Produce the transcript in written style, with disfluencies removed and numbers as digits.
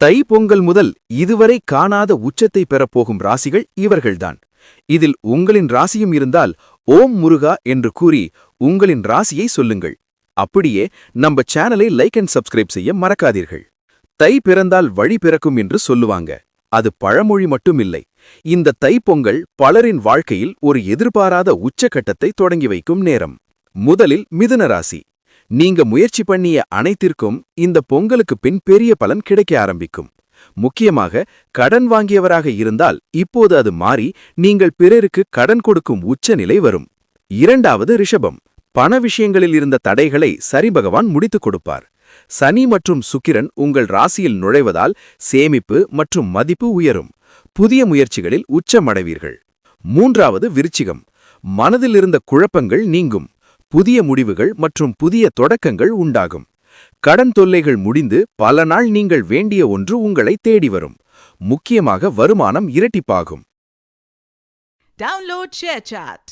தை பொங்கல் முதல் இதுவரை காணாத உச்சத்தை பெறப்போகும் ராசிகள் இவர்கள்தான். இதில் உங்களின் ராசியும் இருந்தால் ஓம் முருகா என்று கூறி உங்களின் ராசியை சொல்லுங்கள். அப்படியே நம்ம சேனலை லைக் அண்ட் சப்ஸ்கிரைப் செய்ய மறக்காதீர்கள். தை பிறந்தால் வழி பிறக்கும் என்று சொல்லுவாங்க. அது பழமொழி மட்டுமில்லை. இந்த தைப்பொங்கல் பலரின் வாழ்க்கையில் ஒரு எதிர்பாராத உச்சக்கட்டத்தை தொடங்கி வைக்கும் நேரம். முதலில் மிதுன ராசி. நீங்க முயற்சி பண்ணிய அனைத்திற்கும் இந்த பொங்கலுக்கு பின் பெரிய பலன் கிடைக்க ஆரம்பிக்கும். முக்கியமாக கடன் வாங்கியவராக இருந்தால் இப்போது அது மாறி நீங்கள் பிறருக்கு கடன் கொடுக்கும் உச்ச நிலை வரும். இரண்டாவது ரிஷபம். பண விஷயங்களில் இருந்த தடைகளை சரி பகவான் முடித்துக் கொடுப்பார். சனி மற்றும் சுக்கிரன் உங்கள் ராசியில் நுழைவதால் சேமிப்பு மற்றும் மதிப்பு உயரும். புதிய முயற்சிகளில் உச்சமடைவீர்கள். மூன்றாவது விருச்சிகம். மனதில் இருந்த குழப்பங்கள் நீங்கும். புதிய முடிவுகள் மற்றும் புதிய தொடக்கங்கள் உண்டாகும். கடன் தொல்லைகள் முடிந்து பல நாள் நீங்கள் வேண்டிய ஒன்று உங்களை தேடி வரும். முக்கியமாக வருமானம் இரட்டிப்பாகும். Download ShareChat.